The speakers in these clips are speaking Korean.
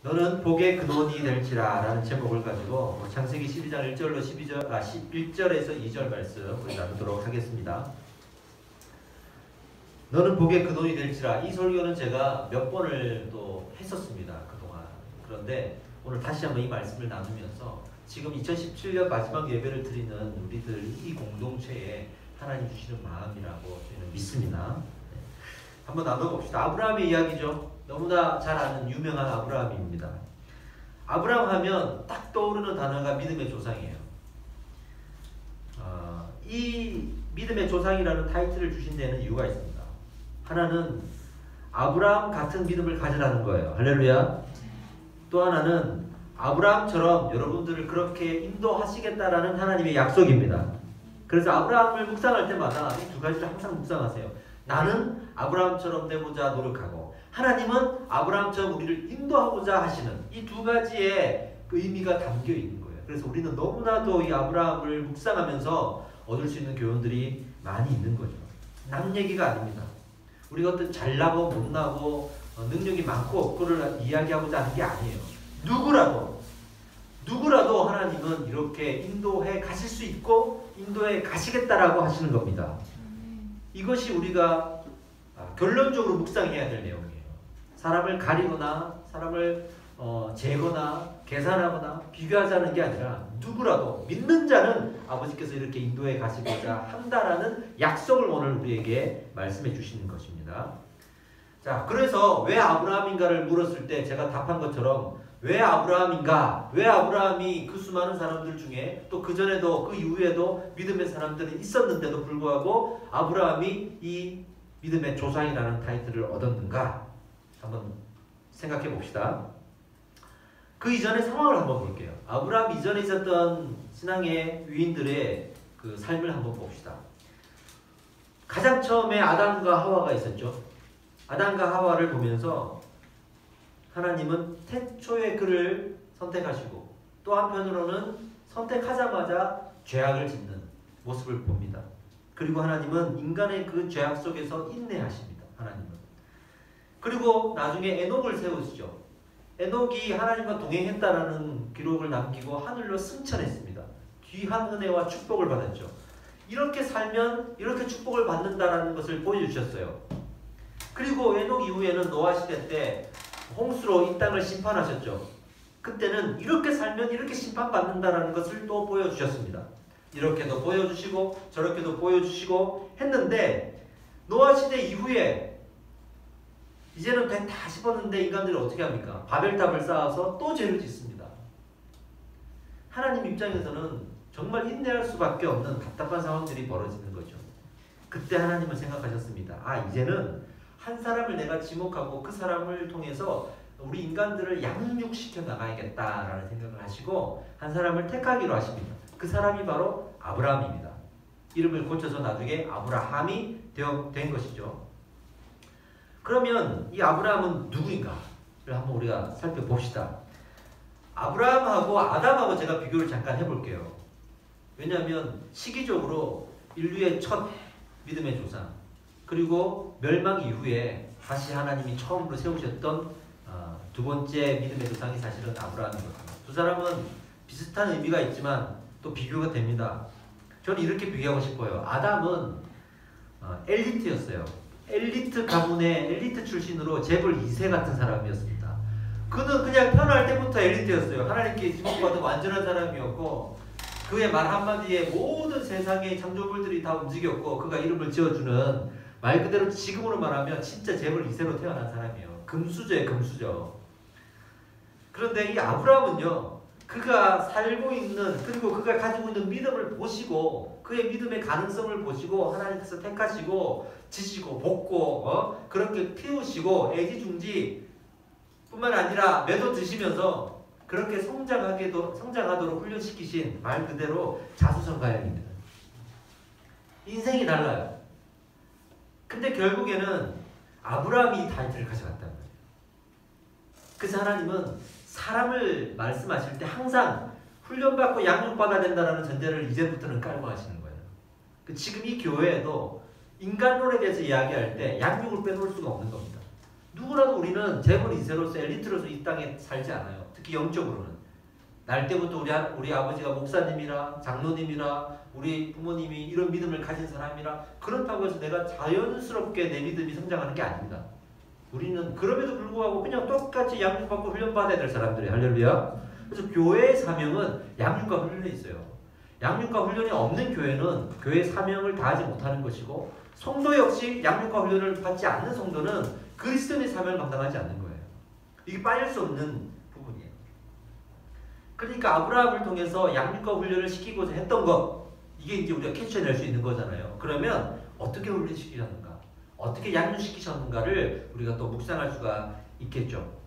너는 복의 근원이 될지라 라는 제목을 가지고 창세기 12장 1절로 1절에서 2절 말씀 우리 나누도록 하겠습니다. 너는 복의 근원이 될지라, 이 설교는 제가 몇 번을 또 했었습니다, 그동안. 그런데 오늘 다시 한번 이 말씀을 나누면서 지금 2017년 마지막 예배를 드리는 우리들 이 공동체에 하나님 주시는 마음이라고 저희는 믿습니다. 한번 나눠봅시다. 아브라함의 이야기죠. 너무나 잘 아는 유명한 아브라함입니다. 아브라함 하면 딱 떠오르는 단어가 믿음의 조상이에요. 이 믿음의 조상이라는 타이틀을 주신 데는 이유가 있습니다. 하나는 아브라함 같은 믿음을 가지라는 거예요. 할렐루야. 또 하나는 아브라함처럼 여러분들을 그렇게 인도하시겠다라는 하나님의 약속입니다. 그래서 아브라함을 묵상할 때마다 이 두 가지를 항상 묵상하세요. 나는 아브라함처럼 되고자 노력하고, 하나님은 아브라함처럼 우리를 인도하고자 하시는 이 두 가지의 그 의미가 담겨 있는 거예요. 그래서 우리는 너무나도 이 아브라함을 묵상하면서 얻을 수 있는 교훈들이 많이 있는 거죠. 남 얘기가 아닙니다. 우리가 어떤 잘나고 못나고 능력이 많고 없고를 이야기하고자 하는 게 아니에요. 누구라도 하나님은 이렇게 인도해 가실 수 있고 인도해 가시겠다라고 하시는 겁니다. 이것이 우리가 결론적으로 묵상해야 될 내용이에요. 사람을 가리거나 사람을 재거나 계산하거나 비교하자는 게 아니라 누구라도 믿는 자는 아버지께서 이렇게 인도해 가시고자 한다라는 약속을 오늘 우리에게 말씀해 주시는 것입니다. 자, 그래서 왜 아브라함인가를 물었을 때 제가 답한 것처럼 왜 아브라함인가? 왜 아브라함이 그 수많은 사람들 중에 또 그 전에도 그 이후에도 믿음의 사람들이 있었는데도 불구하고 아브라함이 이 믿음의 조상이라는 타이틀을 얻었는가? 한번 생각해 봅시다. 그 이전의 상황을 한번 볼게요. 아브라함 이전에 있었던 신앙의 위인들의 그 삶을 한번 봅시다. 가장 처음에 아담과 하와가 있었죠. 아담과 하와를 보면서 하나님은 태초에 그를 선택하시고 또 한편으로는 선택하자마자 죄악을 짓는 모습을 봅니다. 그리고 하나님은 인간의 그 죄악 속에서 인내하십니다. 하나님은. 그리고 나중에 에녹을 세우시죠. 에녹이 하나님과 동행했다라는 기록을 남기고 하늘로 승천했습니다. 귀한 은혜와 축복을 받았죠. 이렇게 살면 이렇게 축복을 받는다라는 것을 보여주셨어요. 그리고 에녹 이후에는 노아 시대 때 홍수로 이 땅을 심판하셨죠. 그때는 이렇게 살면 이렇게 심판받는다라는 것을 또 보여주셨습니다. 이렇게도 보여주시고 저렇게도 보여주시고 했는데 노아 시대 이후에 이제는 배 다 씹었는데 인간들이 어떻게 합니까? 바벨탑을 쌓아서 또 죄를 짓습니다. 하나님 입장에서는 정말 인내할 수밖에 없는 답답한 상황들이 벌어지는 거죠. 그때 하나님은 생각하셨습니다. 이제는 한 사람을 내가 지목하고 그 사람을 통해서 우리 인간들을 양육시켜 나가야겠다라는 생각을 하시고 한 사람을 택하기로 하십니다. 그 사람이 바로 아브라함입니다. 이름을 고쳐서 나중에 아브라함이 된 것이죠. 그러면 이 아브라함은 누구인가를 한번 우리가 살펴봅시다. 아브라함하고 아담하고 제가 비교를 잠깐 해볼게요. 왜냐하면 시기적으로 인류의 첫 믿음의 조상, 그리고 멸망 이후에 다시 하나님이 처음으로 세우셨던 두 번째 믿음의 조상이 사실은 아브라함이거든요. 두 사람은 비슷한 의미가 있지만 또 비교가 됩니다. 저는 이렇게 비교하고 싶어요. 아담은 엘리트였어요. 엘리트 가문의 엘리트 출신으로 재벌 2세 같은 사람이었습니다. 그는 그냥 태어날 때부터 엘리트였어요. 하나님께 지목받은 완전한 사람이었고 그의 말 한마디에 모든 세상의 창조물들이 다 움직였고 그가 이름을 지어주는, 말 그대로 지금으로 말하면 진짜 재벌 2세로 태어난 사람이에요. 금수저예요, 금수저. 그런데 이 아브라함은요, 그가 살고 있는, 그리고 그가 가지고 있는 믿음을 보시고 그의 믿음의 가능성을 보시고 하나님께서 택하시고 지시고 볶고 그렇게 키우시고 애지중지 뿐만 아니라 매도 드시면서 그렇게 성장하도록 훈련시키신, 말 그대로 자수성가형입니다. 인생이 달라요. 근데 결국에는 아브라함이 이 타이틀을 가져갔다는 거예요. 그래서 하나님은 사람을 말씀하실 때 항상 훈련받고 양육받아야 된다는 전제를 이제부터는 깔고 하시는 거예요. 지금 이 교회에도 인간론에 대해서 이야기할 때 양육을 빼놓을 수가 없는 겁니다. 누구라도 우리는 재벌 2세로서 엘리트로서 이 땅에 살지 않아요. 특히 영적으로는. 날 때부터 우리 아버지가 목사님이라 장로님이라 우리 부모님이 이런 믿음을 가진 사람이라 그렇다고 해서 내가 자연스럽게 내 믿음이 성장하는 게 아닙니다. 우리는 그럼에도 불구하고 그냥 똑같이 양육받고 훈련받아야 될 사람들이에요. 할렐루야. 그래서 교회의 사명은 양육과 훈련에 있어요. 양육과 훈련이 없는 교회는 교회의 사명을 다하지 못하는 것이고 성도 역시 양육과 훈련을 받지 않는 성도는 그리스도인의 사명을 감당하지 않는 거예요. 이게 빠질 수 없는 부분이에요. 그러니까 아브라함을 통해서 양육과 훈련을 시키고자 했던 것, 이게 이제 우리가 캐치해낼 수 있는 거잖아요. 그러면 어떻게 훈련시키셨는가, 어떻게 양육시키셨는가를 우리가 또 묵상할 수가 있겠죠.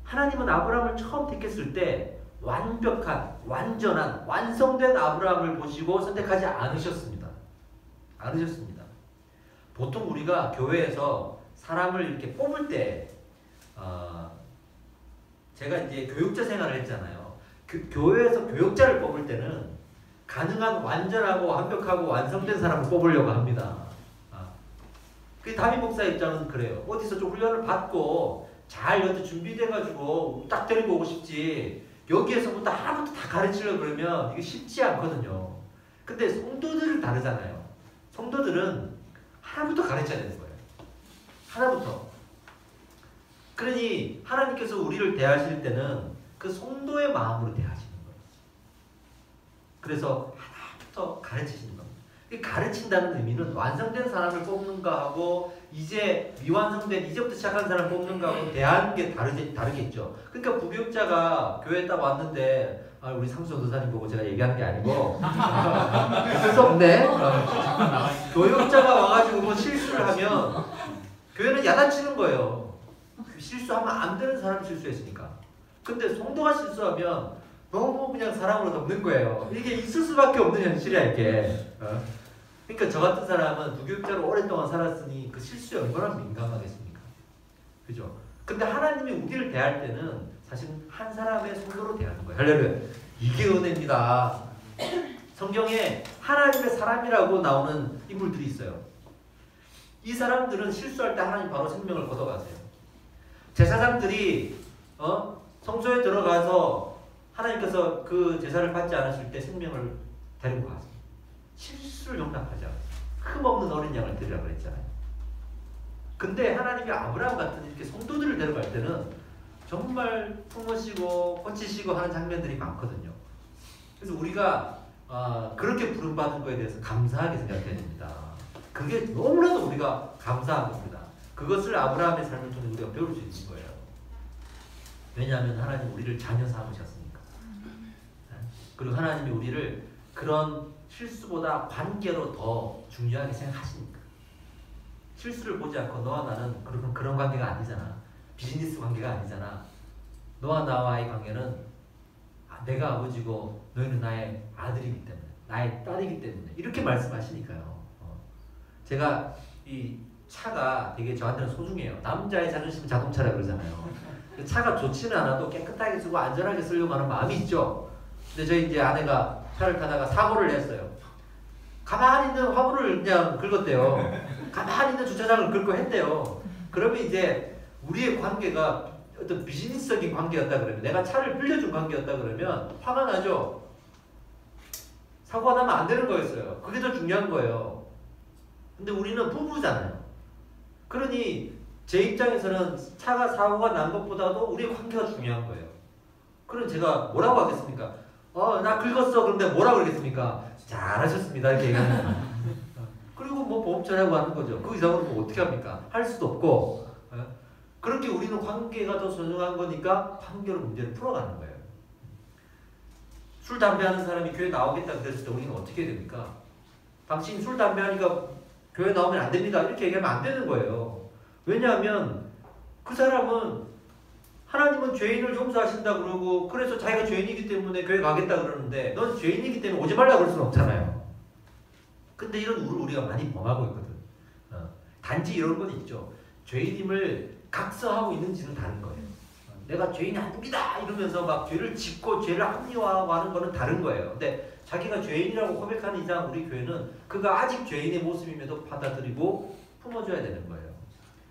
하나님은 아브라함을 처음 택했을 때 완벽한, 완전한, 완성된 아브라함을 보시고 선택하지 않으셨습니다. 않으셨습니다. 보통 우리가 교회에서 사람을 이렇게 뽑을 때, 제가 이제 교육자 생활을 했잖아요. 교회에서 교육자를 뽑을 때는 가능한 완전하고 완벽하고 완성된 사람을 뽑으려고 합니다. 그 담임 목사 입장은 그래요. 어디서 좀 훈련을 받고 잘 여태 준비돼가지고 딱 데리고 오고 싶지, 여기에서부터 하나부터 다 가르치려고 그러면 이게 쉽지 않거든요. 근데 성도들은 다르잖아요. 성도들은 하나부터 가르쳐야 되는 거예요. 하나부터. 그러니 하나님께서 우리를 대하실 때는 그 성도의 마음으로 대하시는 거예요. 그래서 하나부터 가르치시는 겁니다. 가르친다는 의미는 완성된 사람을 뽑는가 하고 이제 미완성된, 이제부터 시작한 사람을 뽑는가 하고 대하는 게 다르겠죠. 그러니까 부교육자가 교회에 딱 왔는데, 우리 상수 도사님 보고 제가 얘기하는 게 아니고 할 수 없네. 교육자가 와가지고 뭐 실수를 하면 교회는 야단치는 거예요. 실수하면 안 되는 사람이 실수했으니까. 근데 성도가 실수하면 너무 그냥 사랑으로 넘는 거예요. 이게 있을 수밖에 없는 현실이야, 이게. 그러니까 저 같은 사람은 부교육자로 오랫동안 살았으니 그 실수에 얼마나 민감하겠습니까? 그죠? 근데 하나님이 우리를 대할 때는 사실 한 사람의 성도로 대하는 거예요. 할렐루야. 이게 은혜입니다. 성경에 하나님의 사람이라고 나오는 인물들이 있어요. 이 사람들은 실수할 때 하나님 바로 생명을 걷어가세요. 제사장들이 성소에 들어가서 하나님께서 그 제사를 받지 않으실 때 생명을 데리고 가세요. 실수를 용납하지 않아요. 흠없는 어린 양을 드리라고 그랬잖아요. 근데 하나님이 아브라함 같은 이렇게 성도들을 데려갈 때는 정말 품으시고 고치시고 하는 장면들이 많거든요. 그래서 우리가 그렇게 부름받은 거에 대해서 감사하게 생각해야 됩니다. 그게 너무나도 우리가 감사한 겁니다. 그것을 아브라함의 삶을 통해 우리가 배울 수 있는 거예요. 왜냐하면 하나님 우리를 자녀 삼으셨으니까. 그리고 하나님이 우리를 그런 실수보다 관계로 더 중요하게 생각하시니까. 실수를 보지 않고 너와 나는 그런 관계가 아니잖아. 비즈니스 관계가 아니잖아. 너와 나와의 관계는 내가 아버지고 너희는 나의 아들이기 때문에, 나의 딸이기 때문에 이렇게 말씀하시니까요. 제가 이 차가 되게 저한테는 소중해요. 남자의 자존심은 자동차라 그러잖아요. 차가 좋지는 않아도 깨끗하게 쓰고 안전하게 쓰려고 하는 마음이 있죠. 근데 저희 이제 아내가 차를 타다가 사고를 냈어요. 가만히 있는 화물을 그냥 긁었대요. 가만히 있는 주차장을 긁고 했대요. 그러면 이제 우리의 관계가 어떤 비즈니스적인 관계였다 그러면, 내가 차를 빌려준 관계였다 그러면 화가 나죠. 사고가 나면 안 되는 거였어요. 그게 더 중요한 거예요. 근데 우리는 부부잖아요. 그러니 제 입장에서는 차가 사고가 난 것보다도 우리의 관계가 중요한 거예요. 그럼 제가 뭐라고 하겠습니까? 나 긁었어. 그런데 뭐라고 그러겠습니까? 잘하셨습니다. 이렇게 얘기하는 거예요. 그리고 뭐 보험 처리하고 하는 거죠. 그 이상으로 뭐 어떻게 합니까? 할 수도 없고. 그렇게 우리는 관계가 더 소중한 거니까 관계로 문제를 풀어가는 거예요. 술, 담배 하는 사람이 교회 나오겠다 그랬을 때 우리는 어떻게 해야 됩니까? 당신 술, 담배 하니까 교회 나오면 안 됩니다. 이렇게 얘기하면 안 되는 거예요. 왜냐하면 그 사람은 하나님은 죄인을 용서하신다 그러고 그래서 자기가 죄인이기 때문에 교회 가겠다 그러는데 넌 죄인이기 때문에 오지 말라 그럴 수는 없잖아요. 근데 이런 우를 우리가 많이 범하고 있거든. 단지 이런 건 있죠. 죄인임을 각서하고 있는지는 다른 거예요. 내가 죄인이 아닙니다 이러면서 막 죄를 짓고 죄를 합리화하고 하는 거는 다른 거예요. 근데 자기가 죄인이라고 고백하는 이상 우리 교회는 그가 아직 죄인의 모습임에도 받아들이고 품어줘야 되는 거예요.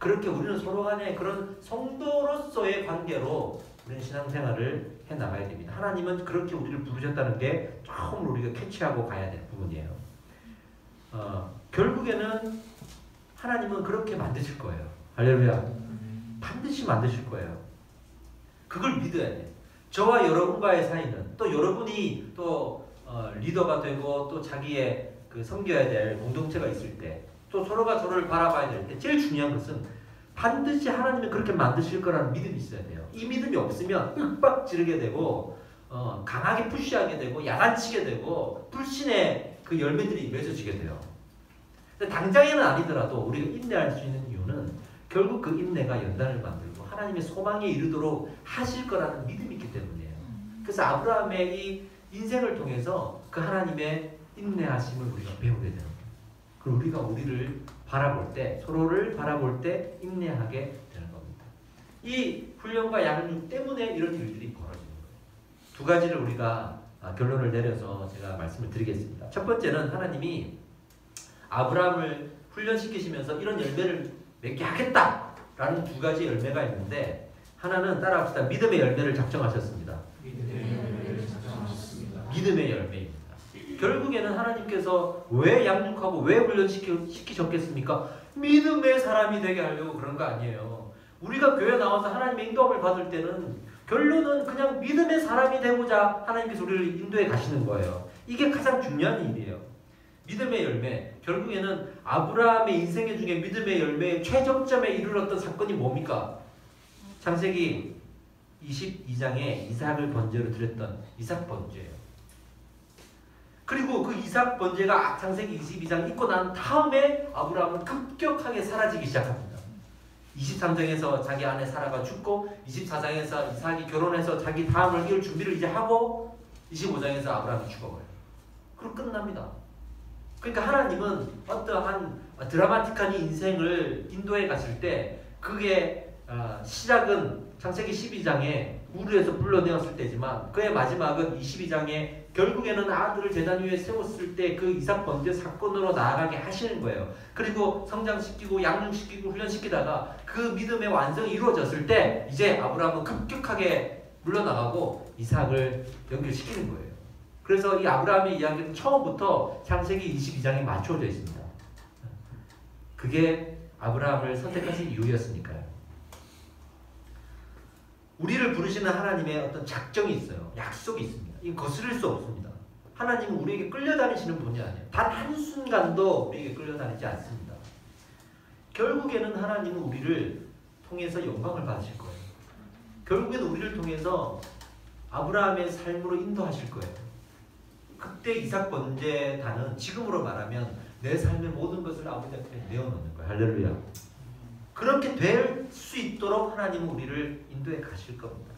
그렇게 우리는 서로 간에 그런 성도로서의 관계로 우리는 신앙생활을 해나가야 됩니다. 하나님은 그렇게 우리를 부르셨다는 게 처음으로 우리가 캐치하고 가야 될 부분이에요. 결국에는 하나님은 그렇게 만드실 거예요. 할렐루야. 반드시 만드실 거예요. 그걸 믿어야 돼요. 저와 여러분과의 사이는 또 여러분이 또 리더가 되고 또 자기의 그 섬겨야 될 공동체가 있을 때 또 서로가 서로를 바라봐야 될 때 제일 중요한 것은 반드시 하나님이 그렇게 만드실 거라는 믿음이 있어야 돼요. 이 믿음이 없으면 윽박 지르게 되고 강하게 푸시하게 되고 야단치게 되고 불신의 그 열매들이 맺어지게 돼요. 근데 당장에는 아니더라도 우리가 인내할 수 있는 이유는 결국 그 인내가 연단을 만들고 하나님의 소망에 이르도록 하실 거라는 믿음이 있기 때문이에요. 그래서 아브라함의 이 인생을 통해서 그 하나님의 인내하심을 우리가 배우게 되는 거예요. 그리고 우리가 우리를 바라볼 때, 서로를 바라볼 때 인내하게 되는 겁니다. 이 훈련과 양육 때문에 이런 일들이 벌어지는 거예요. 두 가지를 우리가 결론을 내려서 제가 말씀을 드리겠습니다. 첫 번째는 하나님이 아브라함을 훈련시키시면서 이런 열매를 맺게 하겠다라는 두 가지 열매가 있는데, 하나는 따라합시다. 믿음의 열매를 작정하셨습니다. 믿음의 열매입니다. 결국에는 하나님께서 왜 양육하고 왜 훈련시키셨겠습니까? 믿음의 사람이 되게 하려고 그런 거 아니에요. 우리가 교회 나와서 하나님의 인도함을 받을 때는 결론은 그냥 믿음의 사람이 되고자 하나님께서 우리를 인도해 가시는 거예요. 이게 가장 중요한 일이에요. 믿음의 열매. 결국에는 아브라함의 인생 중에 믿음의 열매의 최정점에 이르렀던 사건이 뭡니까? 창세기 22장에 이삭을 번제로 드렸던 이삭 번제예요. 그리고 그 이삭 번제가 창세기 22장 있고 난 다음에 아브라함은 급격하게 사라지기 시작합니다. 23장에서 자기 아내 사라가 죽고 24장에서 이삭이 결혼해서 자기 다음을 이을 준비를 이제 하고 25장에서 아브라함이 죽어버려요. 그리고 끝납니다. 그러니까 하나님은 어떠한 드라마틱한 인생을 인도해 가실 때 그게 시작은 창세기 12장에 우르에서 불러내었을 때지만 그의 마지막은 22장에 결국에는 아들을 제단 위에 세웠을 때 그 이삭 번제 사건으로 나아가게 하시는 거예요. 그리고 성장시키고 양육시키고 훈련시키다가 그 믿음의 완성이 이루어졌을 때 이제 아브라함은 급격하게 물러나가고 이삭을 연결시키는 거예요. 그래서 이 아브라함의 이야기는 처음부터 창세기 22장에 맞춰져 있습니다. 그게 아브라함을 선택하신 이유였으니까요. 우리를 부르시는 하나님의 어떤 작정이 있어요. 약속이 있습니다. 이거 거스를 수 없습니다. 하나님은 우리에게 끌려다니시는 분이 아니에요. 단 한순간도 우리에게 끌려다니지 않습니다. 결국에는 하나님은 우리를 통해서 영광을 받으실 거예요. 결국에는 우리를 통해서 아브라함의 삶으로 인도하실 거예요. 그때 이삭 번제단은 지금으로 말하면 내 삶의 모든 것을 아버지 앞에 내어놓는 거예요. 할렐루야. 그렇게 될 수 있도록 하나님은 우리를 인도해 가실 겁니다.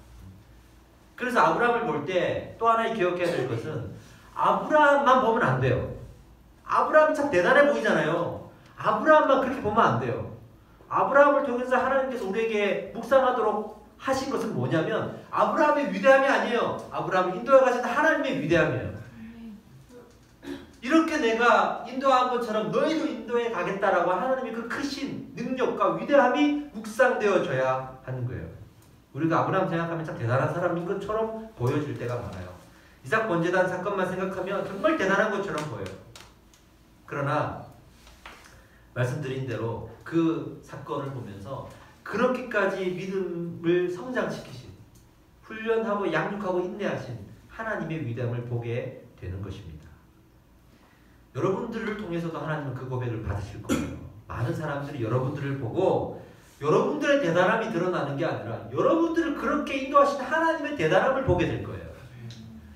그래서 아브라함을 볼 때 또 하나 기억해야 될 것은 아브라함만 보면 안 돼요. 아브라함이 참 대단해 보이잖아요. 아브라함만 그렇게 보면 안 돼요. 아브라함을 통해서 하나님께서 우리에게 묵상하도록 하신 것은 뭐냐면 아브라함의 위대함이 아니에요. 아브라함을 인도해 가신 하나님의 위대함이에요. 이렇게 내가 인도한 것처럼 너희도 인도해 가겠다라고 하나님의 그 크신 능력과 위대함이 묵상되어져야 하는 거예요. 우리가 아브라함 생각하면 참 대단한 사람인 것처럼 보여질 때가 많아요. 이삭 번제단 사건만 생각하면 정말 대단한 것처럼 보여요. 그러나 말씀드린 대로 그 사건을 보면서 그렇게까지 믿음을 성장시키신, 훈련하고 양육하고 인내하신 하나님의 위대함을 보게 되는 것입니다. 여러분들을 통해서도 하나님은 그 고백을 받으실 거예요. 많은 사람들이 여러분들을 보고 여러분들의 대단함이 드러나는 게 아니라 여러분들을 그렇게 인도하신 하나님의 대단함을 보게 될 거예요.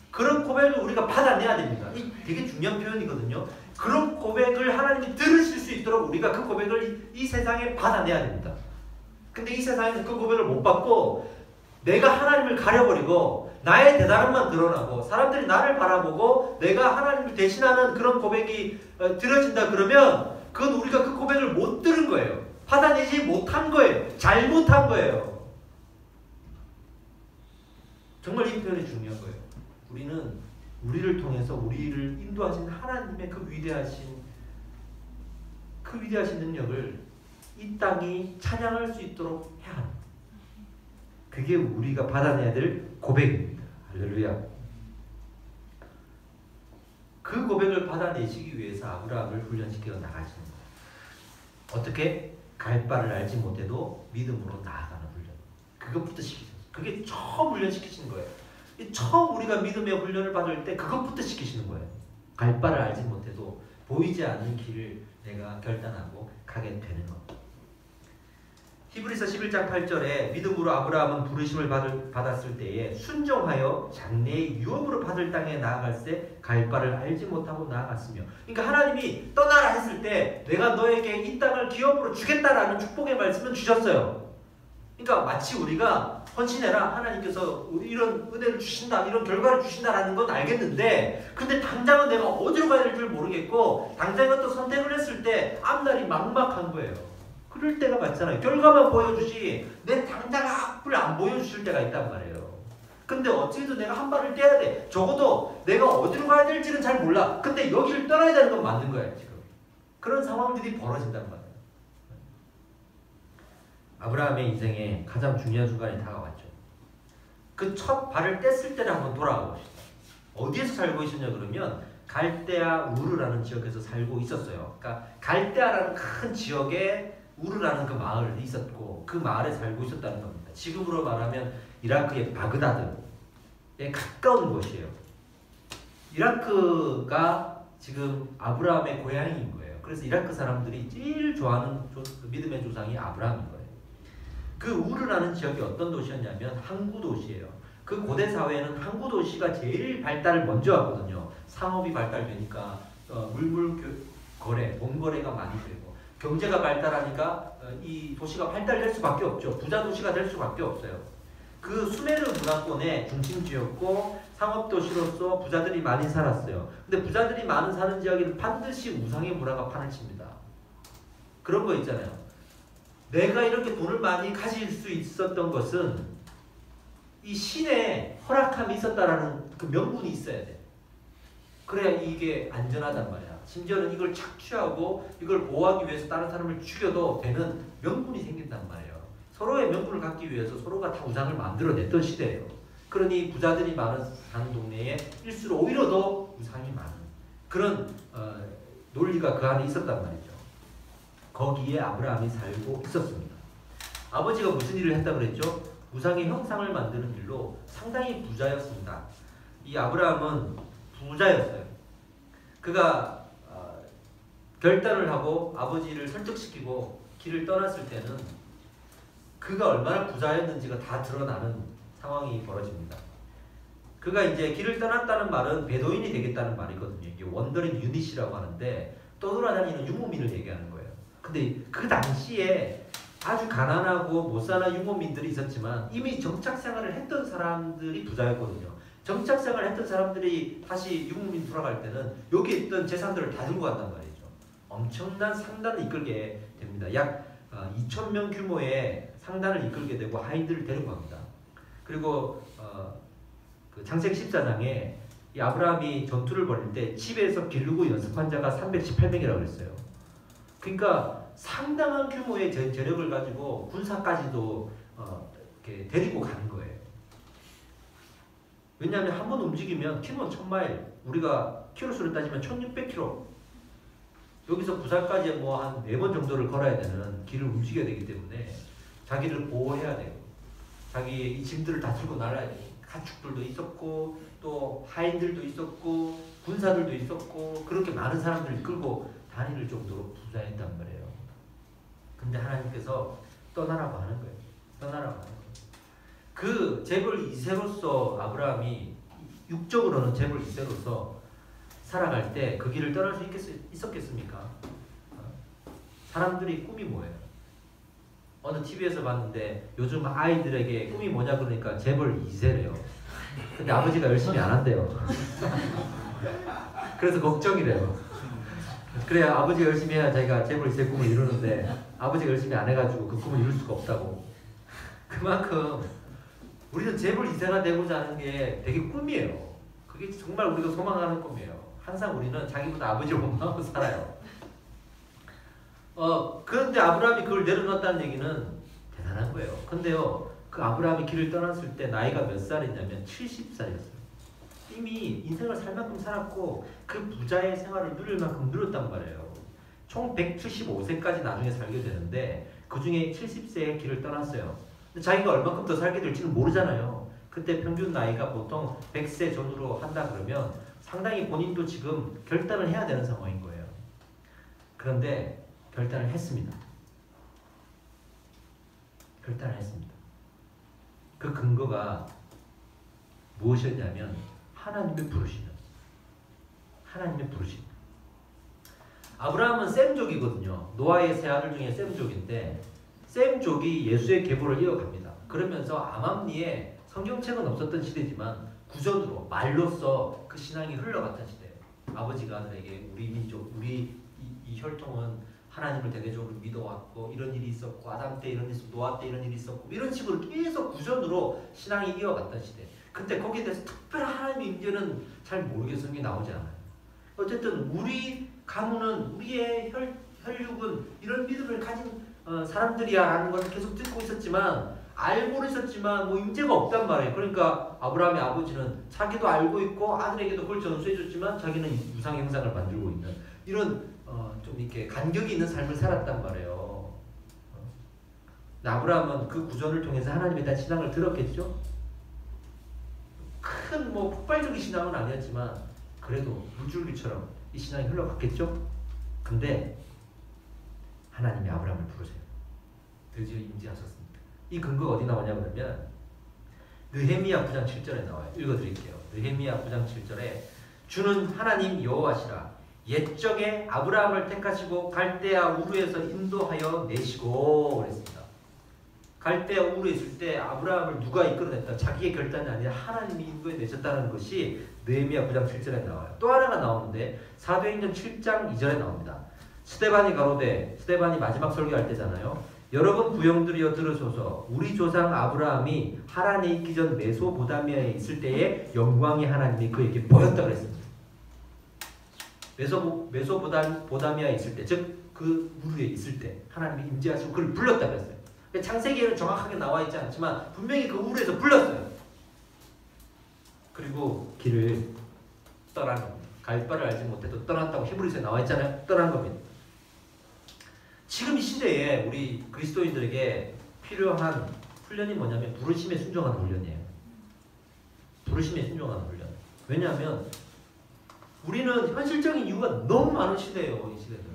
그런 고백을 우리가 받아내야 됩니다. 이 되게 중요한 표현이거든요. 그런 고백을 하나님이 들으실 수 있도록 우리가 그 고백을 이 세상에 받아내야 됩니다. 근데 이 세상에서 그 고백을 못 받고 내가 하나님을 가려버리고 나의 대단함만 드러나고 사람들이 나를 바라보고 내가 하나님을 대신하는 그런 고백이 들어진다 그러면 그건 우리가 그 고백을 못 들은 거예요. 받아내지 못한 거예요. 잘못한 거예요. 정말 이 표현이 중요한 거예요. 우리는 우리를 통해서 우리를 인도하신 하나님의 그 위대하신 능력을 이 땅이 찬양할 수 있도록 해야 합니다. 그게 우리가 받아내야 될 고백입니다. 할렐루야. 그 고백을 받아내시기 위해서 아브라함을 훈련시켜 나가시는 거예요. 어떻게? 갈 바를 알지 못해도 믿음으로 나아가는 훈련. 그것부터 시키셨어요. 그게 처음 훈련시키시는 거예요. 처음 우리가 믿음의 훈련을 받을 때 그것부터 시키시는 거예요. 갈 바를 알지 못해도 보이지 않는 길을 내가 결단하고 가게 되는 것. 히브리서 11장 8절에 믿음으로 아브라함은 부르심을 받았을 때에 순종하여 장래의 유업으로 받을 땅에 나아갈새 갈 바를 알지 못하고 나아갔으며, 그러니까 하나님이 떠나라 했을 때 내가 너에게 이 땅을 기업으로 주겠다라는 축복의 말씀을 주셨어요. 그러니까 마치 우리가 헌신해라, 하나님께서 이런 은혜를 주신다, 이런 결과를 주신다라는 건 알겠는데, 근데 당장은 내가 어디로 가야 될 줄 모르겠고 당장에 또 선택을 했을 때 앞날이 막막한 거예요. 그럴 때가 많잖아요. 결과만 보여주지 내 당장 앞을 안 보여주실 때가 있단 말이에요. 근데 어찌해도 내가 한 발을 떼야 돼. 적어도 내가 어디로 가야 될지는 잘 몰라. 근데 여기를 떠나야 되는 건 맞는 거야 지금. 그런 상황들이 벌어진단 말이에요. 아브라함의 인생에 가장 중요한 순간이 다가왔죠. 그 첫 발을 뗐을 때를 한번 돌아가 봅시다. 어디에서 살고 있었냐 그러면 갈대아 우르라는 지역에서 살고 있었어요. 그러니까 갈대아라는 큰 지역에 우르라는 그 마을이 있었고 그 마을에 살고 있었다는 겁니다. 지금으로 말하면 이라크의 바그다드에 가까운 곳이에요. 이라크가 지금 아브라함의 고향인 거예요. 그래서 이라크 사람들이 제일 좋아하는 믿음의 조상이 아브라함인 거예요. 그 우르라는 지역이 어떤 도시였냐면 항구 도시예요. 그 고대 사회에는 항구 도시가 제일 발달을 먼저 하거든요. 상업이 발달되니까 물물 거래, 돈 거래가 많이 되고 경제가 발달하니까 이 도시가 발달될 수밖에 없죠. 부자 도시가 될 수밖에 없어요. 그 수메르 문화권의 중심지였고 상업도시로서 부자들이 많이 살았어요. 근데 부자들이 많은 사는 지역에는 반드시 우상의 문화가 판을 칩니다. 그런 거 있잖아요. 내가 이렇게 돈을 많이 가질 수 있었던 것은 이 신의 허락함이 있었다라는 그 명분이 있어야 돼. 그래야 이게 안전하단 말이야. 심지어는 이걸 착취하고 이걸 보호하기 위해서 다른 사람을 죽여도 되는 명분이 생긴단 말이에요. 서로의 명분을 갖기 위해서 서로가 다 우상을 만들어냈던 시대예요. 그러니 부자들이 많은 사는 동네에 일수록 오히려 더 우상이 많은 그런 논리가 그 안에 있었단 말이죠. 거기에 아브라함이 살고 있었습니다. 아버지가 무슨 일을 했다고 그랬죠? 우상의 형상을 만드는 일로 상당히 부자였습니다. 이 아브라함은 부자였어요. 그가 결단을 하고 아버지를 설득시키고 길을 떠났을 때는 그가 얼마나 부자였는지가 다 드러나는 상황이 벌어집니다. 그가 이제 길을 떠났다는 말은 배도인이 되겠다는 말이거든요. 이게 원더링 유닛이라고 하는데 떠돌아다니는 유목민을 얘기하는 거예요. 근데 그 당시에 아주 가난하고 못 사는 유목민들이 있었지만 이미 정착생활을 했던 사람들이 부자였거든요. 정착생활을 했던 사람들이 다시 유목민 돌아갈 때는 여기 있던 재산들을 다 들고 간단 말이죠. 엄청난 상단을 이끌게 됩니다. 약 2,000명 규모의 상단을 이끌게 되고 하인들을 데리고 갑니다. 그리고 그 창세기 14장에 이 아브라함이 전투를 벌일 때 집에서 기르고 연습한 자가 318명이라고 그랬어요. 그러니까 상당한 규모의 재력을 가지고 군사까지도 이렇게 데리고 가는 거예요. 왜냐하면 한 번 움직이면 킬로는 1000마일, 우리가 킬로수를 따지면 1600km, 여기서 부산까지 뭐 한 4번 정도를 걸어야 되는 길을 움직여야 되기 때문에 자기를 보호해야 되고 자기 이 짐들을 다 들고 나가야 되고 가축들도 있었고 또 하인들도 있었고 군사들도 있었고 그렇게 많은 사람들을 끌고 다닐 정도로 부자였단 말이에요. 근데 하나님께서 떠나라고 하는 거예요. 떠나라고 하는 거예요. 그 재벌 2세로서 아브라함이 육적으로는 재벌 2세로서 살아갈 때 그 길을 떠날 수 있었겠습니까? 사람들이 꿈이 뭐예요? 어느 TV에서 봤는데 요즘 아이들에게 꿈이 뭐냐 그러니까 재벌 2세래요. 근데 아버지가 열심히 안 한대요. 그래서 걱정이래요. 그래야 아버지가 열심히 해야 자기가 재벌 2세 꿈을 이루는데 아버지가 열심히 안 해가지고 그 꿈을 이룰 수가 없다고. 그만큼 우리는 재벌 2세가 되고자 하는 게 되게 꿈이에요. 그게 정말 우리가 소망하는 꿈이에요. 항상 우리는 자기보다 아버지를 원망하고 살아요. 그런데 아브라함이 그걸 내려놨다는 얘기는 대단한 거예요. 근데요, 그 아브라함이 길을 떠났을 때 나이가 몇 살이냐면 70살이었어요. 이미 인생을 살 만큼 살았고 그 부자의 생활을 누릴 만큼 누렸단 말이에요. 총 175세까지 나중에 살게 되는데 그 중에 70세에 길을 떠났어요. 근데 자기가 얼마큼 더 살게 될지는 모르잖아요. 그때 평균 나이가 보통 100세 전후로 한다 그러면 상당히 본인도 지금 결단을 해야 되는 상황인 거예요. 그런데 결단을 했습니다. 결단을 했습니다. 그 근거가 무엇이었냐면 하나님의 부르심이었어요. 하나님의 부르심. 아브라함은 셈족이거든요. 노아의 세 아들 중에 셈족인데 셈족이 예수의 계보를 이어갑니다. 그러면서 암암리에 성경책은 없었던 시대지만 구전으로 말로써 그 신앙이 흘러갔던 시대예요. 아버지가 아들에게 우리 민족, 우리 이 혈통은 하나님을 대대적으로 믿어왔고 이런 일이 있었고 아담 때 이런 일이 있었고 노아 때 이런 일이 있었고 이런 식으로 계속 구전으로 신앙이 이어갔던 시대. 근데 거기에 대해서 특별한 하나님의 임재는 잘 모르겠어요. 성경에 나오지 않아요. 어쨌든 우리 가문은 우리의 혈육은 이런 믿음을 가진 사람들이야라는 것을 계속 듣고 있었지만 알고는 있었지만 뭐 임재가 없단 말이에요. 그러니까 아브라함의 아버지는 자기도 알고 있고 아들에게도 그걸 전수해줬지만 자기는 유상 형상을 만들고 있는 이런 좀 이렇게 간격이 있는 삶을 살았단 말이에요. 아브라함은 그 구전을 통해서 하나님에 대한 신앙을 들었겠죠. 큰 뭐 폭발적인 신앙은 아니었지만 그래도 물줄기처럼 이 신앙이 흘러갔겠죠. 근데 하나님이 아브라함을 부르세요. 드디어 임재하셨습니다. 이 근거가 어디 나오냐 그러면 느헤미야 9장 7절에 나와요. 읽어드릴게요. 느헤미야 9장 7절에 주는 하나님 여호와시라 옛적에 아브라함을 택하시고 갈대아 우르에서 인도하여 내시고 그랬습니다. 갈대아 우르에 있을 때 아브라함을 누가 이끌어냈다. 자기의 결단이 아니라 하나님이 인도해 내셨다는 것이 느헤미야 9장 7절에 나와요. 또 하나가 나오는데 사도행전 7장 2절에 나옵니다. 스데반이 가로되 스데반이 마지막 설교할 때잖아요. 여러분 부형들이여 들으소서 우리 조상 아브라함이 하란에 있기 전 메소보다미아에 있을 때에 영광의 하나님이 그에게 보였다 그랬습니다. 메소보다미아에 있을 때, 즉 그 우르에 있을 때 하나님이 임재하시고 그를 불렀다 그랬어요. 창세기에는 정확하게 나와 있지 않지만 분명히 그 우르에서 불렀어요. 그리고 길을 떠난 겁니다. 갈 바를 알지 못해도 떠났다고 히브리서에 나와 있잖아요. 떠난 겁니다. 지금 이 시대에 우리 그리스도인들에게 필요한 훈련이 뭐냐면 부르심에 순종하는 훈련이에요. 부르심에 순종하는 훈련. 왜냐하면 우리는 현실적인 이유가 너무 많은 시대예요. 이 시대는.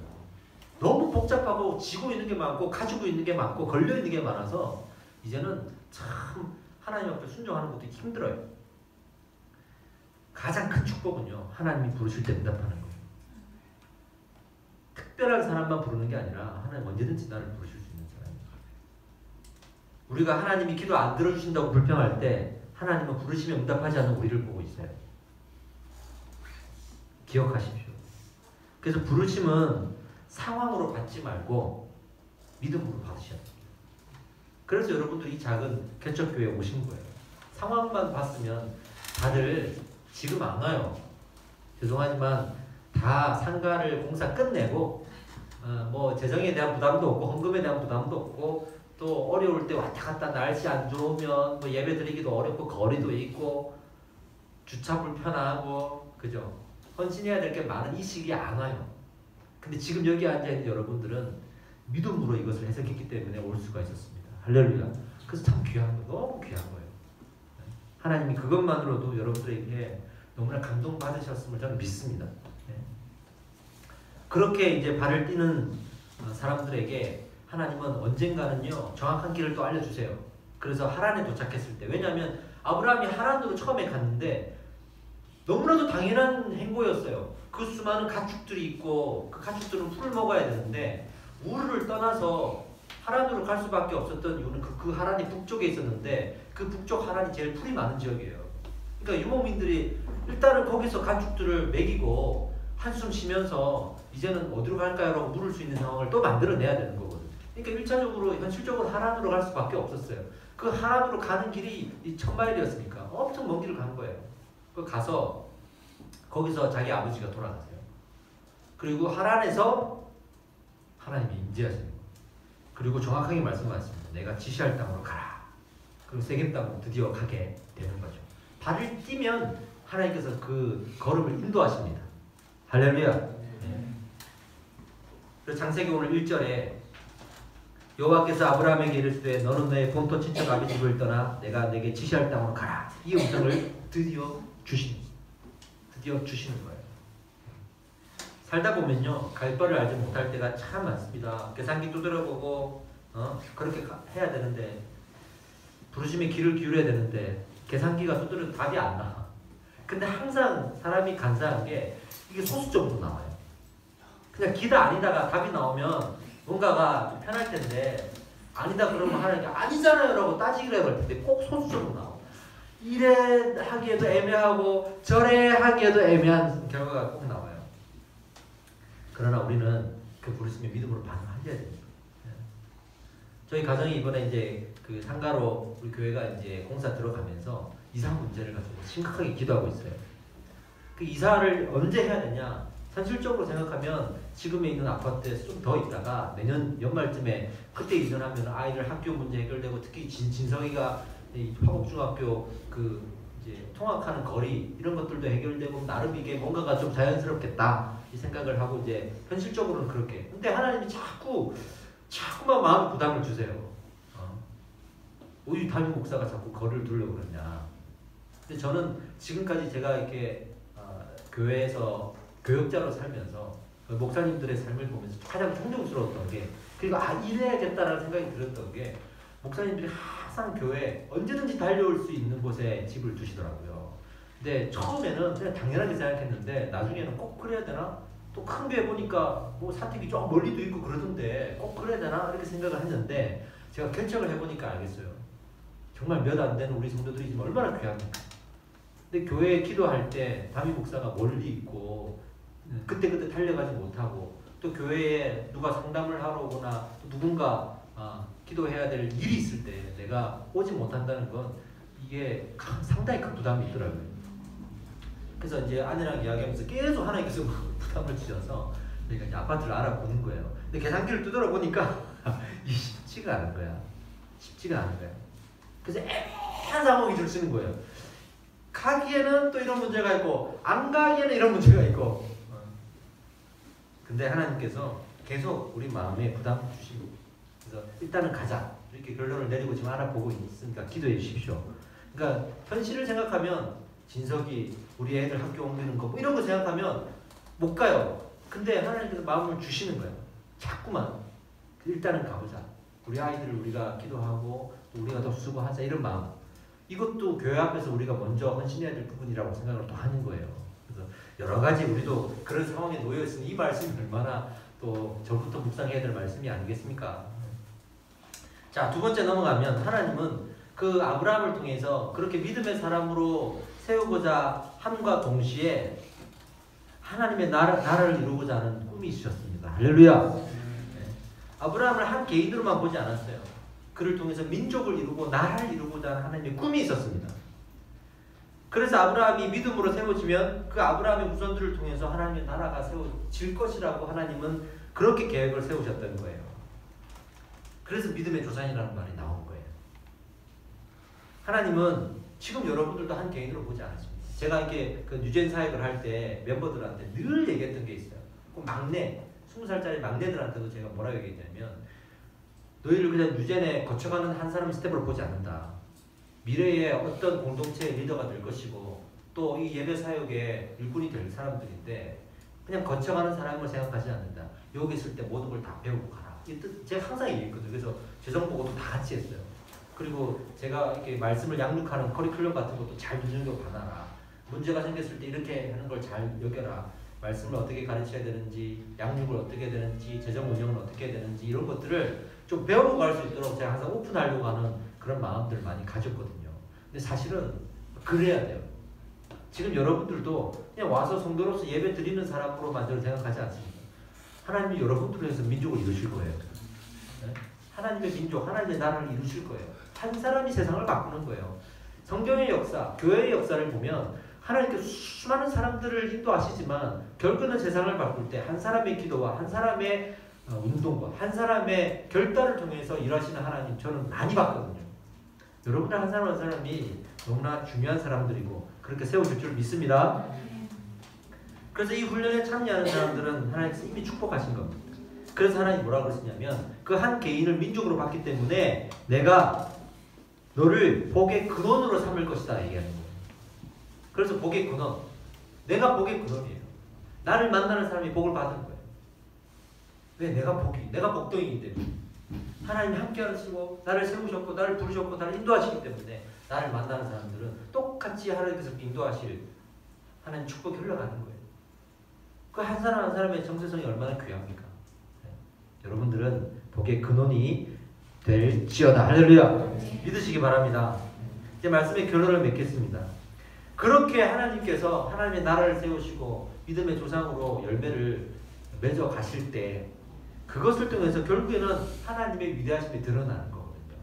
너무 복잡하고 지고 있는 게 많고 가지고 있는 게 많고 걸려 있는 게 많아서 이제는 참 하나님 앞에 순종하는 것도 힘들어요. 가장 큰 축복은요. 하나님이 부르실 때 응답하는 거예요. 특별한 사람만 부르는 게 아니라 하나님 언제든지 나를 부르실 수 있는 사람입니다. 우리가 하나님이 기도 안 들어주신다고 불평할 때 하나님은 부르시면 응답하지 않는 우리를 보고 있어요. 기억하십시오. 그래서 부르심은 상황으로 받지 말고 믿음으로 받으셔야 됩니다. 그래서 여러분들이 이 작은 개척교회에 오신 거예요. 상황만 봤으면 다들 지금 안 와요. 죄송하지만 다 상가를 공사 끝내고 뭐 재정에 대한 부담도 없고 헌금에 대한 부담도 없고 또 어려울 때 왔다 갔다 날씨 안 좋으면 뭐 예배 드리기도 어렵고 거리도 있고 주차 불편하고 그죠? 헌신해야 될 게 많은 이 시기에 안 와요. 근데 지금 여기 앉아있는 여러분들은 믿음으로 이것을 해석했기 때문에 올 수가 있었습니다. 할렐루야. 그래서 참 귀한 거, 너무 귀한 거예요. 하나님이 그것만으로도 여러분들에게 너무나 감동받으셨음을 저는 믿습니다. 그렇게 이제 발을 띄는 사람들에게 하나님은 언젠가는요 정확한 길을 또 알려주세요. 그래서 하란에 도착했을 때, 왜냐하면 아브라함이 하란으로 처음에 갔는데 너무나도 당연한 행보였어요. 그 수많은 가축들이 있고 그 가축들은 풀을 먹어야 되는데 우르를 떠나서 하란으로 갈 수밖에 없었던 이유는 그 하란이 북쪽에 있었는데 그 북쪽 하란이 제일 풀이 많은 지역이에요. 그러니까 유목민들이 일단은 거기서 가축들을 먹이고 한숨 쉬면서 이제는 어디로 갈까요? 라고 물을 수 있는 상황을 또 만들어내야 되는 거거든요. 그러니까 1차적으로 현실적으로 하란으로 갈 수밖에 없었어요. 그 하란으로 가는 길이 1000마일이었으니까 엄청 먼 길을 간 거예요. 그 가서 거기서 자기 아버지가 돌아가세요. 그리고 하란에서 하나님이 임재하시는 거예요. 그리고 정확하게 말씀하셨습니다. 내가 지시할 땅으로 가라. 그리고 세겜 땅으로 드디어 가게 되는 거죠. 발을 띄면 하나님께서 그 걸음을 인도하십니다. 할렐루야. 네. 그래서 창세기 오늘 1절에 여호와께서 아브라함에게 이르시되 너는 너의 본토 친척 아비 집을 떠나 내가 내게 지시할 땅으로 가라. 이 음성을 드디어 주시는 거예요. 살다 보면요, 갈 바를 알지 못할 때가 참 많습니다. 계산기 두드려보고 그렇게 해야 되는데, 부르심의 귀를 기울여야 되는데 계산기가 두드려도 답이 안 나. 근데 항상 사람이 간사한 게 이게 소수적으로 나와요. 그냥 기다 아니다가 답이 나오면 뭔가가 좀 편할 텐데, 아니다 그러면 하나님께 아니잖아요 라고 따지기를 해볼 텐데 꼭 소수적으로 나와. 이래 하기에도 애매하고 저래 하기에도 애매한 결과가 꼭 나와요. 그러나 우리는 그 부르심의 믿음으로 반응하셔야 됩니다. 저희 가정이 이번에 이제 그 상가로 우리 교회가 이제 공사 들어가면서 이사 문제를 가지고 심각하게 기도하고 있어요. 그 이사를 언제 해야 되냐? 현실적으로 생각하면 지금에 있는 아파트에서 좀 더 있다가 내년 연말쯤에 그때 이전하면 아이들 학교 문제 해결되고, 특히 진성이가 이 화곡중학교 그 이제 통학하는 거리 이런 것들도 해결되고 나름 이게 뭔가가 좀 자연스럽겠다 이 생각을 하고 이제 현실적으로는 그렇게. 근데 하나님이 자꾸만 마음 부담을 주세요. 우리 담임 목사가 자꾸 거리를 두려고 그러냐. 근데 저는 지금까지 제가 이렇게 교회에서 교역자로 살면서 목사님들의 삶을 보면서 가장 존경스러웠던 게, 그리고 이래야겠다라는 생각이 들었던 게, 목사님들이 항상 교회에 언제든지 달려올 수 있는 곳에 집을 두시더라고요. 근데 처음에는 그냥 당연하게 생각했는데 나중에는 꼭 그래야 되나? 또 큰 교회 보니까 뭐 사택이 좀 멀리도 있고 그러던데 꼭 그래야 되나? 이렇게 생각을 했는데 제가 결정을 해보니까 알겠어요. 정말 몇 안 되는 우리 성도들이 지금 얼마나 귀합니까? 근데 교회에 기도할 때 담임 목사가 멀리 있고 그때그때 달려가지 못하고, 또 교회에 누가 상담을 하러 오거나 누군가 기도해야 될 일이 있을 때 내가 오지 못한다는 건 이게 상당히 큰 부담이 있더라고요. 그래서 이제 아내랑 이야기하면서 계속 하나님께서 부담을 주셔서 저희가 이제 아파트를 알아보는 거예요. 근데 계산기를 두드려 보니까 이게 쉽지가 않은 거야. 그래서 애매한 상황이 줄 쓰는 거예요. 가기에는 또 이런 문제가 있고 안 가기에는 이런 문제가 있고. 근데 하나님께서 계속 우리 마음에 부담 주시고, 그래서 일단은 가자 이렇게 결론을 내리고 지금 알아보고 있으니까 기도해 주십시오. 그러니까 현실을 생각하면 진석이 우리 애들 학교 옮기는 거 뭐 이런 거 생각하면 못 가요. 근데 하나님께서 마음을 주시는 거예요. 자꾸만 일단은 가보자. 우리 아이들을 우리가 기도하고 또 우리가 더 수고하자 이런 마음. 이것도 교회 앞에서 우리가 먼저 헌신해야 될 부분이라고 생각을 또 하는 거예요. 그래서 여러 가지 우리도 그런 상황에 놓여 있으니 이 말씀이 얼마나 또 저부터 묵상해야 될 말씀이 아니겠습니까? 자, 두 번째 넘어가면, 하나님은 그 아브라함을 통해서 그렇게 믿음의 사람으로 세우고자 함과 동시에 하나님의 나라를 이루고자 하는 꿈이 있으셨습니다. 할렐루야. 네. 아브라함을 한 개인으로만 보지 않았어요. 그를 통해서 민족을 이루고 나라를 이루고자 하는 하나님의 꿈이 있었습니다. 그래서 아브라함이 믿음으로 세워지면 그 아브라함의 후손들을 통해서 하나님의 나라가 세워질 것이라고 하나님은 그렇게 계획을 세우셨던 거예요. 그래서 믿음의 조상이라는 말이 나온 거예요. 하나님은 지금 여러분들도 한 개인으로 보지 않으십니다. 제가 이렇게 그 유젠 사역을 할 때 멤버들한테 늘 얘기했던 게 있어요. 그 막내, 20살짜리 막내들한테도 제가 뭐라고 얘기했냐면, 너희를 그냥 유젠에 거쳐가는 한 사람의 스텝으로 보지 않는다. 미래의 어떤 공동체의 리더가 될 것이고 또 이 예배 사역의 일꾼이 될 사람들인데 그냥 거쳐가는 사람을 생각하지 않는다. 여기 있을 때 모든 걸 다 배우고 가라. 이 뜻 제가 항상 얘기했거든요. 그래서 재정 보고도 다 같이 했어요. 그리고 제가 이렇게 말씀을 양육하는 커리큘럼 같은 것도 잘 눈여겨봐라. 문제가 생겼을 때 이렇게 하는 걸 잘 여겨라. 말씀을 어떻게 가르쳐야 되는지, 양육을 어떻게 해야 되는지, 재정 운영을 어떻게 해야 되는지 이런 것들을 좀 배워보고 갈 수 있도록 제가 항상 오픈하려고 하는 그런 마음들을 많이 가졌거든요. 근데 사실은 그래야 돼요. 지금 여러분들도 그냥 와서 성도로서 예배 드리는 사람으로만 저는 생각하지 않습니다. 하나님이 여러분들을 위해서 민족을 이루실 거예요. 네? 하나님의 민족, 하나님의 나라를 이루실 거예요. 한 사람이 세상을 바꾸는 거예요. 성경의 역사, 교회의 역사를 보면 하나님께서 수많은 사람들을 인도하시지만 결국은 세상을 바꿀 때 한 사람의 기도와 한 사람의 운동과 한 사람의 결단을 통해서 일하시는 하나님 저는 많이 봤거든요. 여러분들 한 사람 한 사람이 너무나 중요한 사람들이고 그렇게 세우실 줄 믿습니다. 그래서 이 훈련에 참여하는 사람들은 하나님께서 이미 축복하신 겁니다. 그래서 하나님이 뭐라고 그러시냐면 그 한 개인을 민족으로 봤기 때문에 내가 너를 복의 근원으로 삼을 것이다 얘기하는 거예요. 그래서 복의 근원, 내가 복의 근원이에요. 나를 만나는 사람이 복을 받은 거예요. 왜? 내가 복덩이기 때문에. 하나님이 함께 하시고 나를 세우셨고 나를 부르셨고 나를 인도하시기 때문에 나를 만나는 사람들은 똑같이 하나님께서 인도하실 하나님 축복이 흘러가는 거예요. 그 한 사람 한 사람의 정체성이 얼마나 귀합니까? 네. 여러분들은 복의 근원이 될지어다. 할렐루야. 믿으시기 바랍니다. 이제 말씀의 결론을 맺겠습니다. 그렇게 하나님께서 하나님의 나라를 세우시고 믿음의 조상으로 열매를 맺어 가실 때 그것을 통해서 결국에는 하나님의 위대하심이 드러나는 거거든요.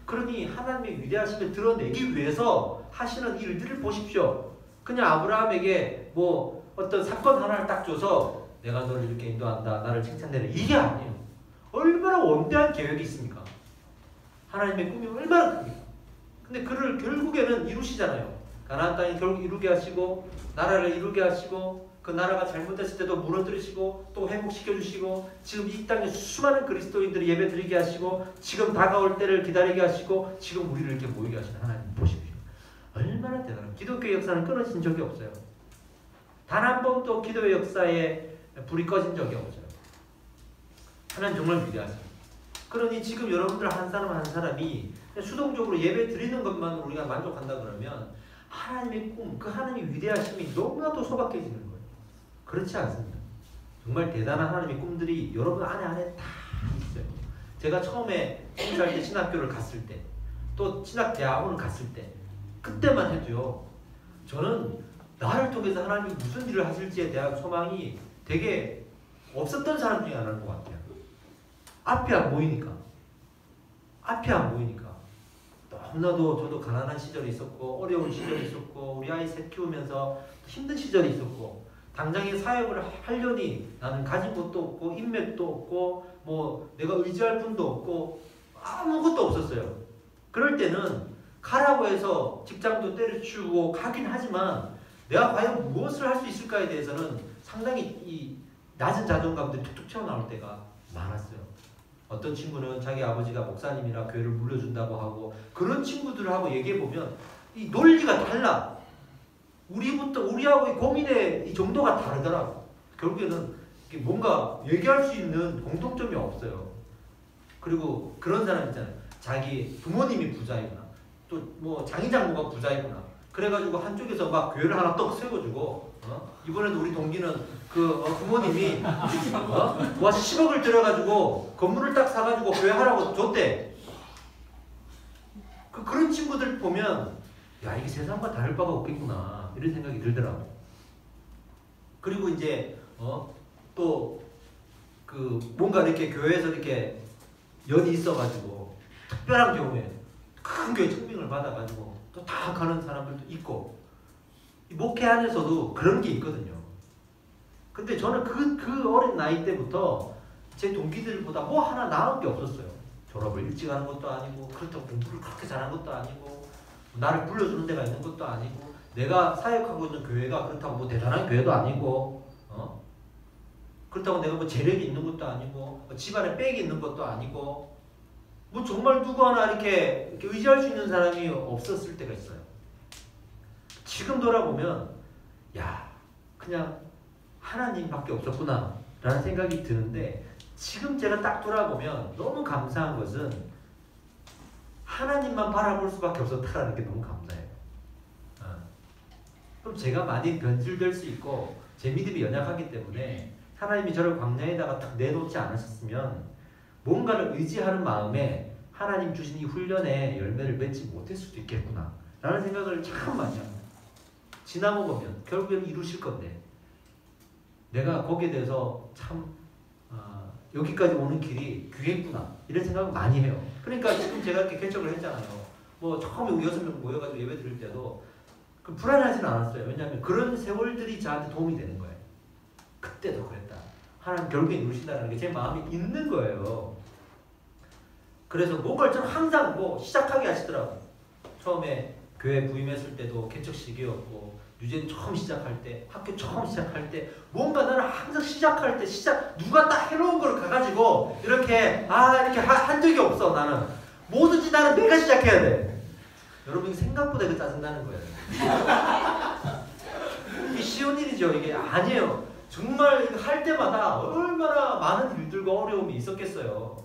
그러니 하나님의 위대하심을 드러내기 위해서 하시는 일들을 보십시오. 그냥 아브라함에게 뭐 어떤 사건 하나를 딱 줘서 내가 너를 이렇게 인도한다, 나를 칭찬해라, 이게 아니에요. 얼마나 원대한 계획이 있습니까? 하나님의 꿈이 얼마나 큽니까? 근데 그를 결국에는 이루시잖아요. 가나안 땅에 결국 이루게 하시고 나라를 이루게 하시고 그 나라가 잘못됐을 때도 무너뜨리시고 또 회복시켜주시고 지금 이 땅에 수많은 그리스도인들이 예배드리게 하시고 지금 다가올 때를 기다리게 하시고 지금 우리를 이렇게 모이게 하시는 하나님 보십시오. 얼마나 대단한 기독교의 역사는 끊어진 적이 없어요. 단 한 번도 기도의 역사에 불이 꺼진 적이 없어요. 하나님 정말 위대하세요. 그러니 지금 여러분들 한 사람 한 사람이 수동적으로 예배 드리는 것만 우리가 만족한다 그러면 하나님의 꿈, 그 하나님의 위대하심이 너무나도 소박해지는 거예요. 그렇지 않습니다. 정말 대단한 하나님의 꿈들이 여러분 안에 다 있어요. 제가 처음에 20살 때 신학교를 갔을 때, 또 신학대학원을 갔을 때, 그때만 해도요, 저는 나를 통해서 하나님이 무슨 일을 하실지에 대한 소망이 되게 없었던 사람 중에 하나인 것 같아요. 앞이 안 보이니까. 너무나도 저도 가난한 시절이 있었고 어려운 시절이 있었고 우리 아이 셋 키우면서 힘든 시절이 있었고 당장에 사역을 하려니 나는 가진 것도 없고 인맥도 없고 뭐 내가 의지할 분도 없고 아무것도 없었어요. 그럴 때는 가라고 해서 직장도 때려치우고 가긴 하지만 내가 과연 무엇을 할 수 있을까에 대해서는 상당히 이 낮은 자존감들이 툭툭 튀어나올 때가 많았어요. 어떤 친구는 자기 아버지가 목사님이라 교회를 물려준다고 하고 그런 친구들하고 얘기해보면 이 논리가 달라. 우리하고의 고민의 이 정도가 다르더라고. 결국에는 뭔가 얘기할 수 있는 공통점이 없어요. 그리고 그런 사람 있잖아요. 자기 부모님이 부자이구나. 또 뭐 장인장모가 부자이구나. 그래가지고 한쪽에서 막 교회를 하나 떡 세워주고 이번에도 우리 동기는 그 부모님이 와 10억을 들여가지고 건물을 딱 사가지고 교회 하라고 줬대. 그런 친구들 보면 야 이게 세상과 다를 바가 없겠구나 이런 생각이 들더라고. 그리고 이제 또 그 뭔가 이렇게 교회에서 이렇게 연이 있어가지고 특별한 경우에 큰 교회 청빙을 받아가지고 또 다 가는 사람들도 있고 이 목회 안에서도 그런 게 있거든요. 근데 저는 그 어린 나이 때부터 제 동기들보다 뭐 하나 나은 게 없었어요. 졸업을 일찍 하는 것도 아니고 그렇다고 공부를 그렇게 잘한 것도 아니고 나를 불러주는 데가 있는 것도 아니고 내가 사역하고 있는 교회가 그렇다고 뭐 대단한 교회도 아니고 그렇다고 내가 뭐 재력이 있는 것도 아니고 뭐 집안에 백이 있는 것도 아니고 뭐 정말 누구 하나 이렇게 의지할 수 있는 사람이 없었을 때가 있어요. 지금 돌아보면 야 그냥 하나님밖에 없었구나 라는 생각이 드는데 지금 제가 딱 돌아보면 너무 감사한 것은 하나님만 바라볼 수밖에 없었다는 게 너무 감사해요. 그럼 제가 많이 변질될 수 있고 제 믿음이 연약하기 때문에 하나님이 저를 광야에다가 딱 내놓지 않으셨으면 뭔가를 의지하는 마음에 하나님 주신 이 훈련에 열매를 맺지 못할 수도 있겠구나 라는 생각을 참 많이 합니다. 지나고 보면 결국에는 이루실 건데 내가 거기에 대해서 참 여기까지 오는 길이 귀했구나 이런 생각을 많이 해요. 그러니까 지금 제가 이렇게 개척을 했잖아요. 뭐 처음에 6명 모여가지고 예배 드릴 때도 불안하지는 않았어요. 왜냐하면 그런 세월들이 저한테 도움이 되는 거예요. 그때도 그랬다. 하나님 결국에 이루신다는 게 제 마음에 있는 거예요. 그래서 뭔가를 저는 항상 뭐 시작하게 하시더라고요. 처음에 교회 부임했을 때도 개척식이었고, 유재는 처음 시작할 때, 학교 처음 시작할 때, 뭔가 나는 항상 시작할 때, 누가 딱 해놓은 걸 가가지고, 이렇게 한 적이 없어, 나는. 뭐든지 나는 내가 시작해야 돼. 여러분, 생각보다 이거 짜증나는 거예요. 이게 쉬운 일이죠. 이게 아니에요. 정말 이거 할 때마다 얼마나 많은 일들과 어려움이 있었겠어요.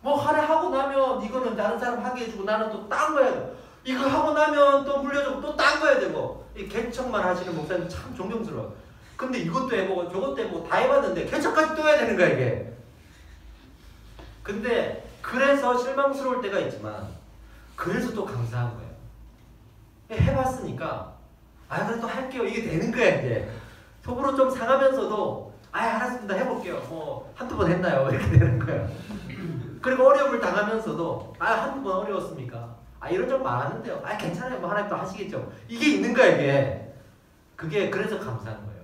뭐 하나 하고 나면 이거는 다른 사람 하게 해주고 나는 또 딴 거 해야 돼. 이거 하고 나면 또 물려주고 또 딴 거 해야 되고. 이 개척만 하시는 목사님 참 존경스러워. 근데 이것도 해보고 저것도 해보고 다 해봤는데 개척까지 또 해야 되는 거야 이게. 근데 그래서 실망스러울 때가 있지만 그래서 또 감사한 거예요. 해봤으니까 그래도 할게요. 이게 되는 거야 이제. 속으로 좀 상하면서도 알았습니다. 해볼게요. 뭐 한두 번 했나요? 이렇게 되는 거야. 그리고 어려움을 당하면서도 한두 번 어려웠습니까? 이런 점 말하는데요. 괜찮아요. 뭐 하나님 또 하시겠죠. 이게 있는 거야 이게. 그게 그래서 감사한 거예요.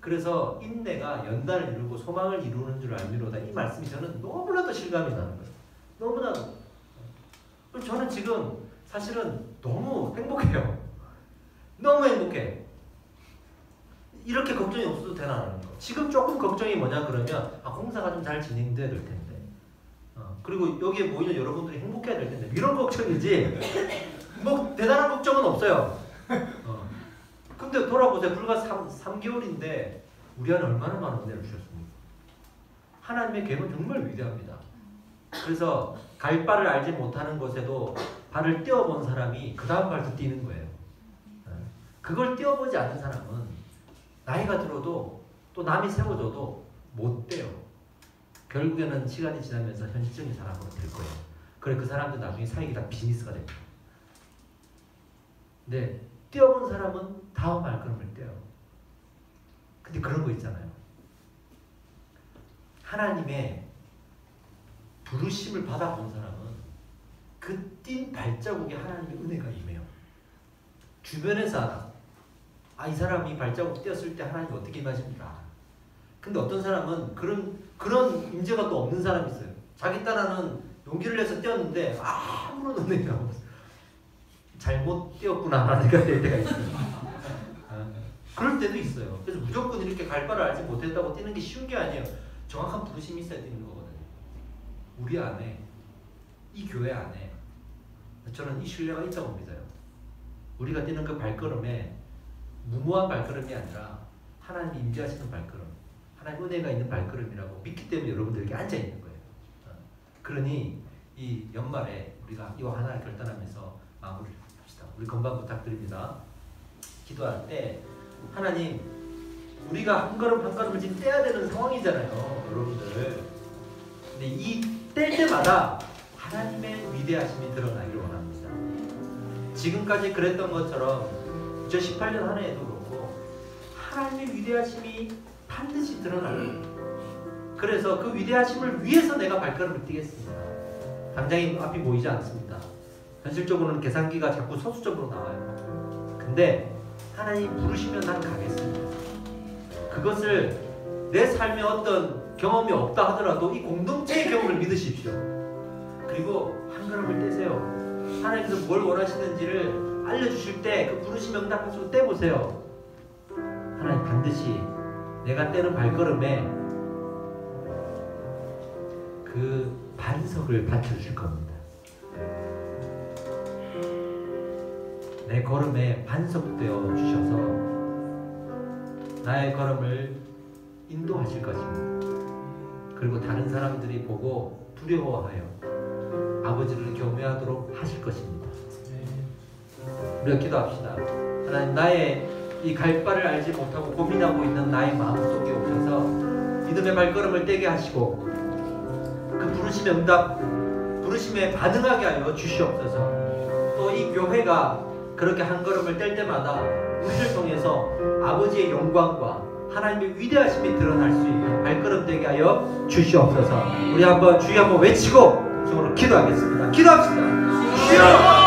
그래서 인내가 연단을 이루고 소망을 이루는 줄 알미로다. 이 말씀이 저는 너무나도 실감이 나는 거예요. 너무나도. 저는 지금 사실은 너무 행복해요. 너무 행복해. 이렇게 걱정이 없어도 되나라는 거. 지금 조금 걱정이 뭐냐 그러면 공사가 좀 잘 진행돼야 될 텐데. 그리고 여기에 모이는 여러분들이 행복해야 될 텐데. 이런 걱정이지. 뭐 대단한 걱정은 없어요. 근데 돌아보세요. 불과 3개월인데 우리 안에 얼마나 많은 은혜를 주셨습니까? 하나님의 계획은 정말 위대합니다. 그래서 갈 바를 알지 못하는 곳에도 발을 띄워본 사람이 그 다음 발도 뛰는 거예요. 그걸 띄워보지 않는 사람은 나이가 들어도 또 남이 세워줘도 못 돼요. 결국에는 시간이 지나면서 현실적인 사람으로 될 거예요. 그래 그 사람도 나중에 사역이 다 비즈니스가 됩니다. 근데 뛰어본 사람은 다음 발걸음을 떼요. 근데 그런 거 있잖아요. 하나님의 부르심을 받아본 사람은 그 뛴 발자국에 하나님의 은혜가 임해요. 주변에서 이 사람이 발자국 띄었을 때 하나님이 어떻게 임하십니까? 근데 어떤 사람은 그런 임재가 또 없는 사람이 있어요. 자기 딴에는 용기를 내서 띄었는데 아무런 은혜가 없어요. 잘못 띄었구나 라는 생각이 들 때가 있어요. 그럴 때도 있어요. 그래서 무조건 이렇게 갈 바를 알지 못했다고 뛰는 게 쉬운 게 아니에요. 정확한 부르심이 있어야 뛰는 거거든요. 우리 안에, 이 교회 안에 저는 이 신뢰가 있다고 믿어요. 우리가 뛰는 그 발걸음에 무모한 발걸음이 아니라 하나님이 임재하시는 발걸음, 하나님 은혜가 있는 발걸음이라고 믿기 때문에 여러분들에게 앉아있는 거예요. 그러니 이 연말에 우리가 이와 하나를 결단하면서 마무리를 합시다. 우리 건반 부탁드립니다. 기도할 때 하나님, 우리가 한 걸음 한 걸음을 지금 떼야 되는 상황이잖아요, 여러분들. 근데 이 뗄 때마다 하나님의 위대하심이 드러나기를 원합니다. 지금까지 그랬던 것처럼 2018년 한 해에도 그렇고 하나님의 위대하심이 반드시 드러날 거예요. 그래서 그 위대하심을 위해서 내가 발걸음을 뛰겠습니다. 당장이 앞이 보이지 않습니다. 현실적으로는 계산기가 자꾸 소수적으로 나와요. 근데 하나님 부르시면 난 가겠습니다. 그것을 내 삶에 어떤 경험이 없다 하더라도 이 공동체의 경험을 믿으십시오. 그리고 한 걸음을 떼세요. 하나님께서 뭘 원하시는지를 알려주실 때 그 부르심 응답하시고 떼보세요. 하나님 반드시 내가 떼는 발걸음에 그 반석을 받쳐주실 겁니다. 내 걸음에 반석되어 주셔서 나의 걸음을 인도하실 것입니다. 그리고 다른 사람들이 보고 두려워하여 아버지를 경외하도록 하실 것입니다. 우리가 기도합시다. 하나님, 나의 이 갈 바를 알지 못하고 고민하고 있는 나의 마음속에 오셔서 믿음의 발걸음을 떼게 하시고 그 부르심의 응답, 부르심에 반응하게 하여 주시옵소서. 또 이 교회가 그렇게 한 걸음을 뗄 때마다 우리를 통해서 아버지의 영광과 하나님의 위대하심이 드러날 수 있는 발걸음 되게 하여 주시옵소서. 우리 한번 주여 한번 외치고 정으로 기도하겠습니다. 기도합시다. 주여!